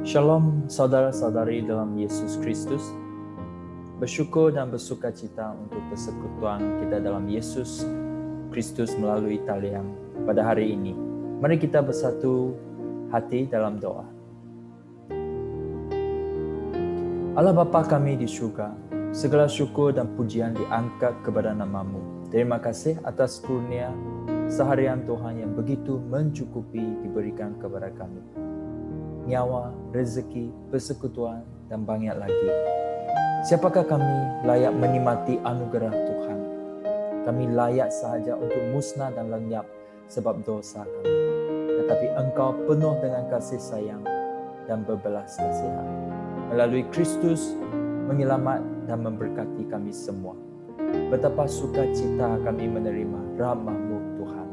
Shalom saudara-saudari dalam Yesus Kristus. Bersyukur dan bersuka cita untuk persekutuan kita dalam Yesus Kristus melalui talian pada hari ini. Mari kita bersatu hati dalam doa. Allah Bapa kami di surga, segala syukur dan pujian diangkat kepada nama-Mu. Terima kasih atas kurnia seharian Tuhan yang begitu mencukupi diberikan kepada kami. Nyawa, rezeki, persekutuan, dan banyak lagi. Siapakah kami layak menikmati anugerah Tuhan? Kami layak sahaja untuk musnah dan lenyap sebab dosa kami. Tetapi Engkau penuh dengan kasih sayang dan berbelas kasihan. Melalui Kristus menyelamat dan memberkati kami semua. Betapa sukacita kami menerima rahmat-Mu Tuhan.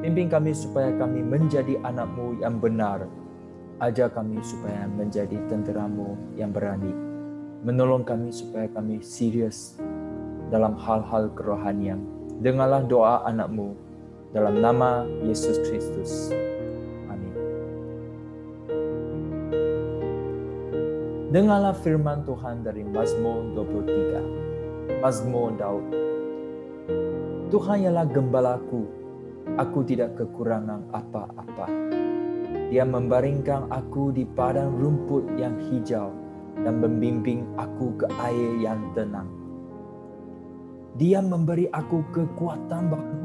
Pimpin kami supaya kami menjadi anak-Mu yang benar. Ajar kami supaya menjadi tentera-Mu yang berani. Menolong kami supaya kami serius dalam hal-hal kerohanian. Dengarlah doa anak-Mu dalam nama Yesus Kristus. Amin. Dengarlah firman Tuhan dari Mazmur 23. Mazmur Daud. Tuhan ialah gembalaku, aku tidak kekurangan apa-apa. Dia membaringkan aku di padang rumput yang hijau dan membimbing aku ke air yang tenang. Dia memberi aku kekuatan baru.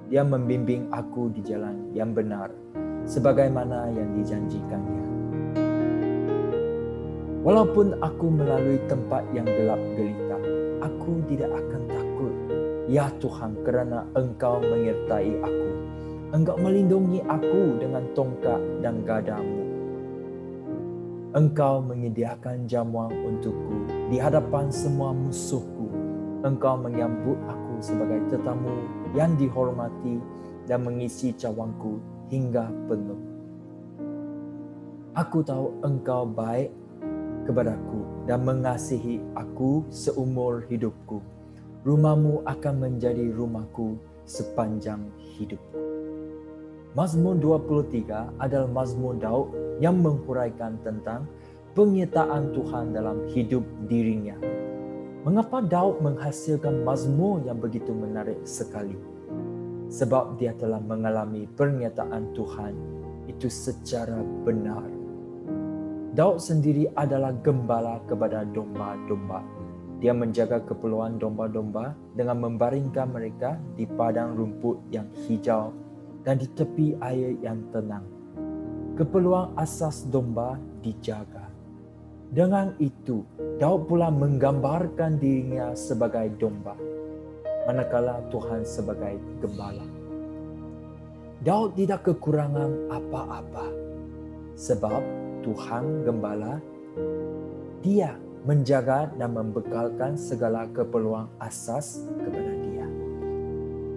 Dia membimbing aku di jalan yang benar, sebagaimana yang dijanjikannya. Walaupun aku melalui tempat yang gelap gelita, aku tidak akan takut. Ya Tuhan, kerana Engkau menyertai aku. Engkau melindungi aku dengan tongkat dan gadamu. Engkau menyediakan jamuan untukku di hadapan semua musuhku. Engkau menyambut aku sebagai tetamu yang dihormati dan mengisi cawanku hingga penuh. Aku tahu Engkau baik kepadaku dan mengasihi aku seumur hidupku. Rumah-Mu akan menjadi rumahku sepanjang hidupku. Mazmur 23 adalah Mazmur Daud yang menghuraikan tentang penyertaan Tuhan dalam hidup dirinya. Mengapa Daud menghasilkan mazmur yang begitu menarik sekali? Sebab dia telah mengalami pernyataan Tuhan itu secara benar. Daud sendiri adalah gembala kepada domba-domba. Dia menjaga keperluan domba-domba dengan membaringkan mereka di padang rumput yang hijau dan di tepi air yang tenang. Keperluan asas domba dijaga. Dengan itu, Daud pula menggambarkan dirinya sebagai domba, manakala Tuhan sebagai gembala. Daud tidak kekurangan apa-apa, sebab Tuhan gembala. Dia menjaga dan membekalkan segala keperluan asas kepada dia.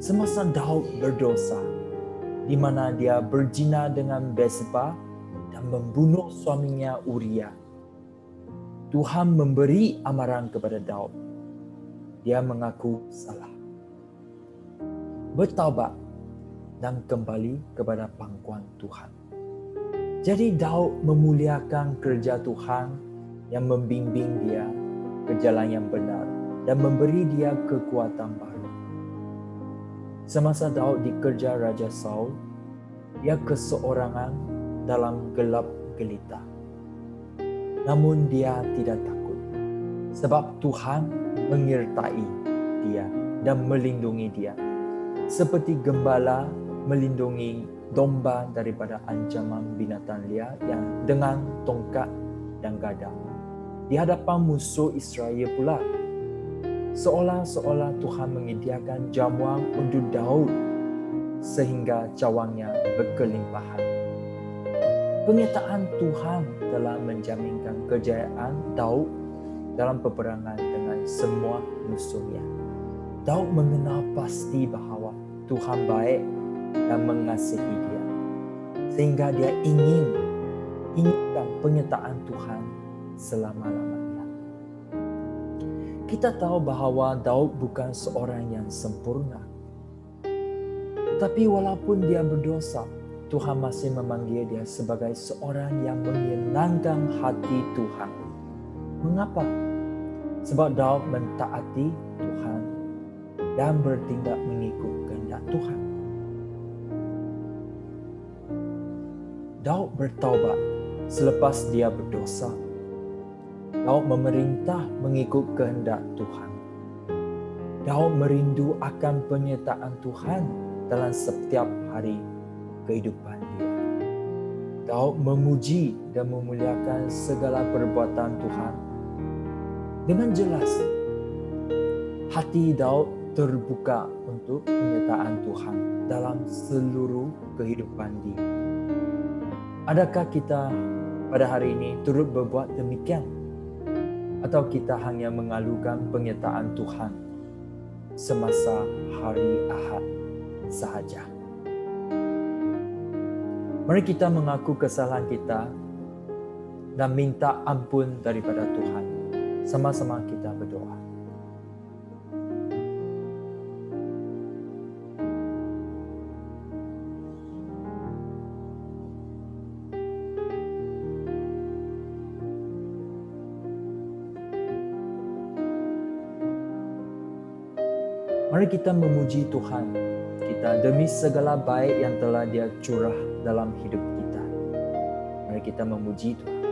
Semasa Daud berdosa, di mana dia berzina dengan Batseba dan membunuh suaminya Uria, Tuhan memberi amaran kepada Daud. Dia mengaku salah, bertaubat dan kembali kepada pangkuan Tuhan. Jadi Daud memuliakan kerja Tuhan yang membimbing dia ke jalan yang benar dan memberi dia kekuatan baru. Semasa Daud dikerja Raja Saul, dia keseorangan dalam gelap gelita. Namun dia tidak takut, sebab Tuhan menyertai dia dan melindungi dia. Seperti gembala melindungi domba daripada ancaman binatang liar yang dengan tongkat dan gada. Di hadapan musuh Israel pula, seolah-olah Tuhan menyediakan jamuan untuk Daud sehingga cawannya berkelimpahan. Pernyataan Tuhan telah menjaminkan kejayaan Daud dalam peperangan dengan semua musuhnya. Daud mengenal pasti bahawa Tuhan baik dan mengasihi dia, sehingga dia inginkan penyertaan Tuhan selama-lamanya. Kita tahu bahawa Daud bukan seorang yang sempurna. Tetapi walaupun dia berdosa, Tuhan masih memanggil dia sebagai seorang yang menyenangkan hati Tuhan. Mengapa? Sebab Daud mentaati Tuhan dan bertindak mengikut kehendak Tuhan. Daud bertaubat selepas dia berdosa. Daud memerintah mengikut kehendak Tuhan. Daud merindu akan penyertaan Tuhan dalam setiap hari kehidupan dia. Daud memuji dan memuliakan segala perbuatan Tuhan. Dengan jelas, hati Daud terbuka untuk penyertaan Tuhan dalam seluruh kehidupan dia. Adakah kita pada hari ini turut berbuat demikian? Atau kita hanya mengalukan penyertaan Tuhan semasa hari Ahad sahaja? Mari kita mengaku kesalahan kita dan minta ampun daripada Tuhan. Sama-sama kita berdoa. Mari kita memuji Tuhan kita demi segala baik yang telah Dia curah dalam hidup kita. Mari kita memuji Tuhan.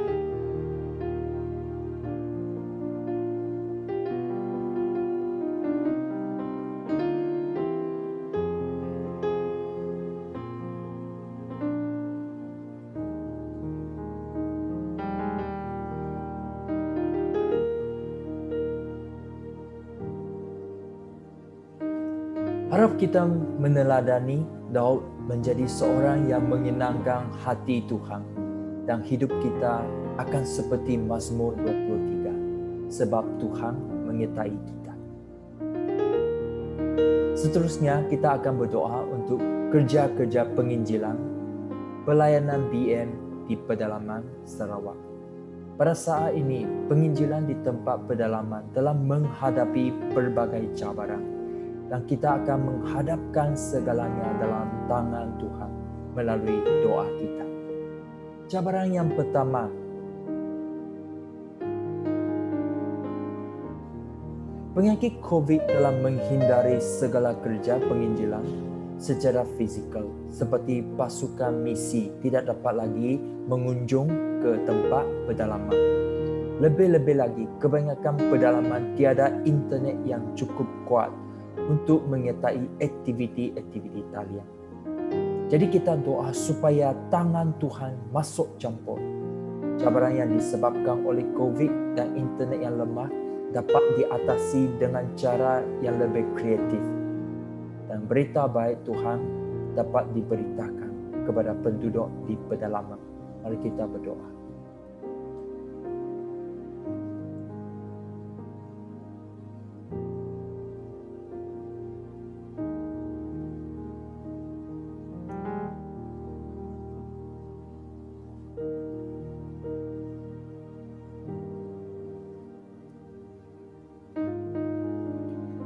Harap kita meneladani Daud menjadi seorang yang menyenangkan hati Tuhan dan hidup kita akan seperti Mazmur 23 sebab Tuhan menyertai kita. Seterusnya kita akan berdoa untuk kerja-kerja penginjilan pelayanan BM di pedalaman Sarawak. Pada saat ini penginjilan di tempat pedalaman telah menghadapi berbagai cabaran. Dan kita akan menghadapkan segalanya dalam tangan Tuhan melalui doa kita. Cabaran yang pertama, penyakit COVID telah menghindari segala kerja penginjilan secara fizikal, seperti pasukan misi tidak dapat lagi mengunjung ke tempat pedalaman. Lebih-lebih lagi, kebanyakan pedalaman tiada internet yang cukup kuat untuk menyertai aktiviti-aktiviti talian. Jadi kita doa supaya tangan Tuhan masuk campur. Cabaran yang disebabkan oleh COVID dan internet yang lemah dapat diatasi dengan cara yang lebih kreatif. Dan berita baik Tuhan dapat diberitakan kepada penduduk di pedalaman. Mari kita berdoa.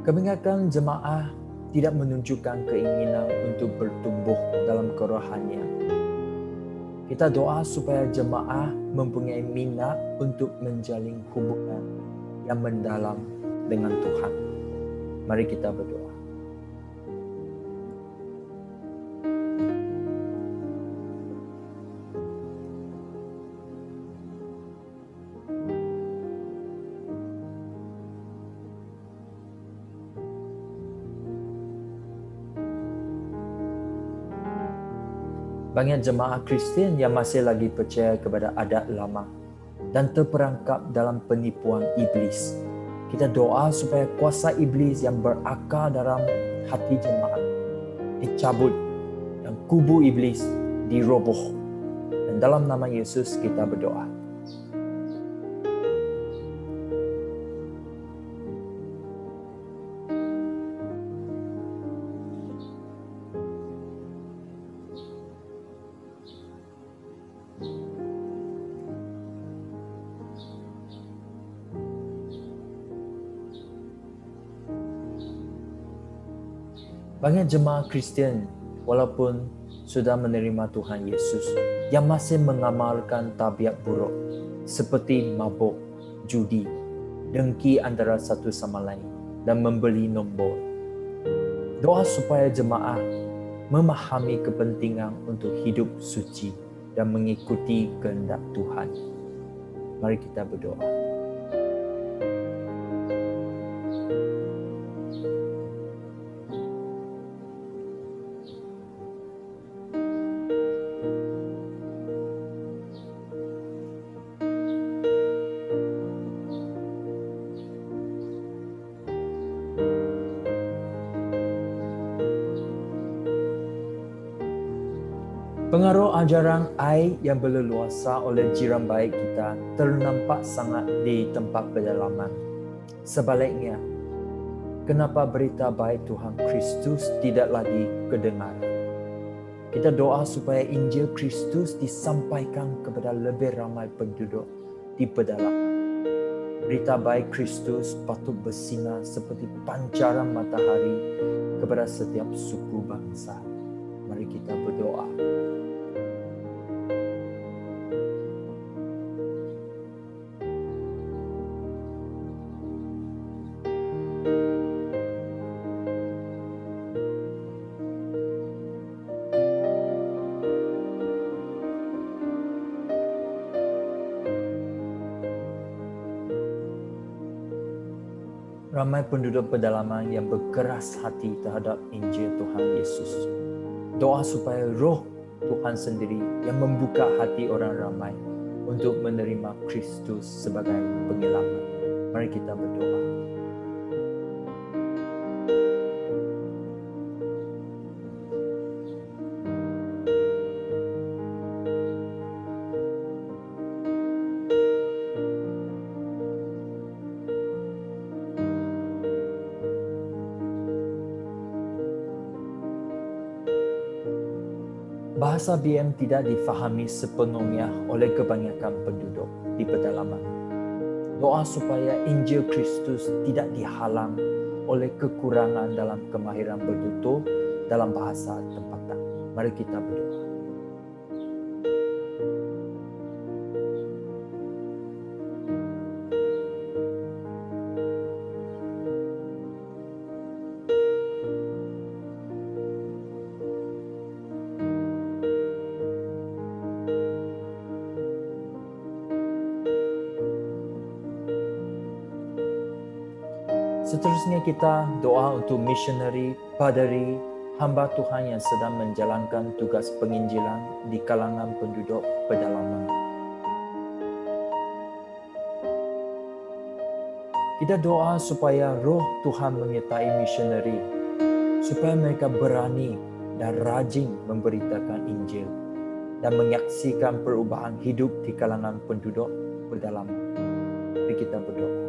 Kebanyakan jemaah tidak menunjukkan keinginan untuk bertumbuh dalam kerohanian. Kita doa supaya jemaah mempunyai minat untuk menjalin hubungan yang mendalam dengan Tuhan. Mari kita berdoa. Banyak jemaah Kristian yang masih lagi percaya kepada adat lama dan terperangkap dalam penipuan iblis. Kita doa supaya kuasa iblis yang berakar dalam hati jemaah dicabut dan kubu iblis diroboh. Dan dalam nama Yesus kita berdoa. Banyak jemaah Kristian walaupun sudah menerima Tuhan Yesus, yang masih mengamalkan tabiat buruk seperti mabuk, judi, dengki antara satu sama lain, dan membeli nombor. Doa supaya jemaah memahami kepentingan untuk hidup suci dan mengikuti kehendak Tuhan. Mari kita berdoa. Pengaruh ajaran ai yang berleluasa oleh jiran baik kita ternampak sangat di tempat pedalaman. Sebaliknya, kenapa berita baik Tuhan Kristus tidak lagi kedengar? Kita doa supaya Injil Kristus disampaikan kepada lebih ramai penduduk di pedalaman. Berita baik Kristus patut bersinar seperti pancaran matahari kepada setiap suku bangsa. Mari kita berdoa. Ramai penduduk pedalaman yang berkeras hati terhadap Injil Tuhan Yesus. Doa supaya roh Tuhan sendiri yang membuka hati orang ramai untuk menerima Kristus sebagai penyelamat. Mari kita berdoa. Bahasa BM tidak difahami sepenuhnya oleh kebanyakan penduduk di pedalaman. Doa supaya Injil Kristus tidak dihalang oleh kekurangan dalam kemahiran bertutur dalam bahasa tempatan. Mari kita berdoa. Seterusnya kita doa untuk misionari, paderi, hamba Tuhan yang sedang menjalankan tugas penginjilan di kalangan penduduk pedalaman. Kita doa supaya roh Tuhan menyertai misionari, supaya mereka berani dan rajin memberitakan Injil dan menyaksikan perubahan hidup di kalangan penduduk pedalaman. Mari kita berdoa.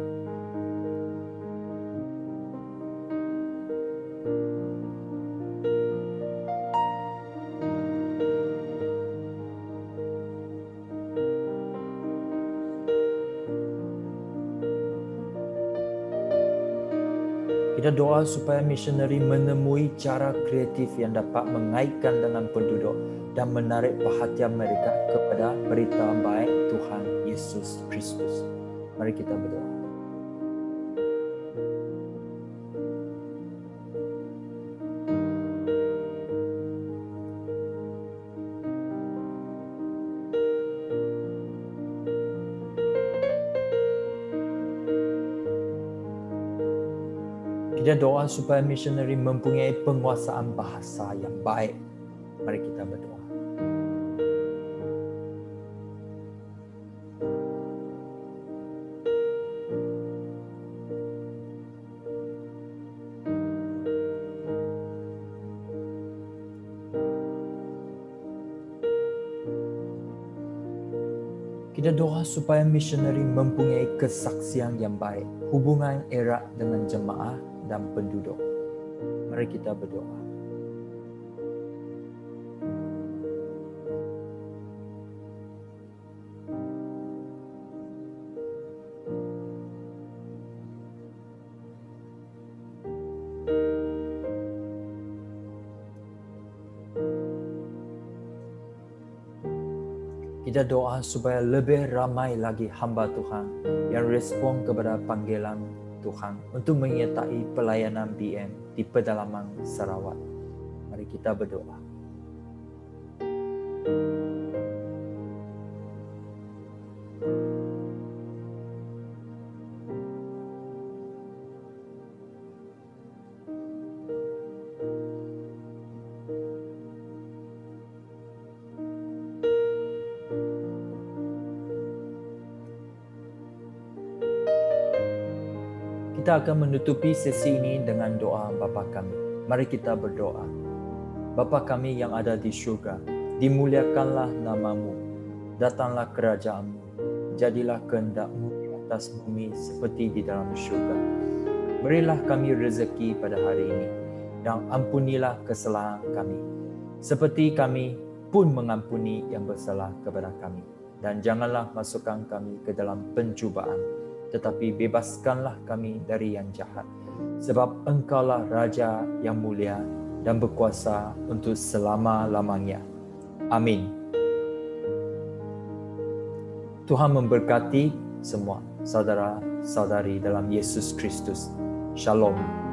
Kita doa supaya misionari menemui cara kreatif yang dapat mengaitkan dengan penduduk dan menarik perhatian mereka kepada berita baik Tuhan Yesus Kristus. Mari kita berdoa. Kita doa supaya misionari mempunyai penguasaan bahasa yang baik. Mari kita berdoa. Kita doa supaya misionari mempunyai kesaksian yang baik, hubungan erat dengan jemaah dan penduduk. Mari kita berdoa. Kita doa supaya lebih ramai lagi hamba Tuhan yang respon kepada panggilan Tuhan untuk menyertai pelayanan BM di pedalaman Sarawak. Mari kita berdoa. Kita akan menutupi sesi ini dengan doa Bapa kami. Mari kita berdoa. Bapa kami yang ada di syurga, dimuliakanlah nama-Mu, datanglah kerajaan-Mu, jadilah kehendak-Mu di atas bumi seperti di dalam syurga. Berilah kami rezeki pada hari ini, dan ampunilah kesalahan kami, seperti kami pun mengampuni yang bersalah kepada kami. Dan janganlah masukkan kami ke dalam pencubaan, tetapi bebaskanlah kami dari yang jahat. Sebab Engkaulah Raja yang mulia dan berkuasa untuk selama-lamanya. Amin. Tuhan memberkati semua saudara-saudari dalam Yesus Kristus. Shalom.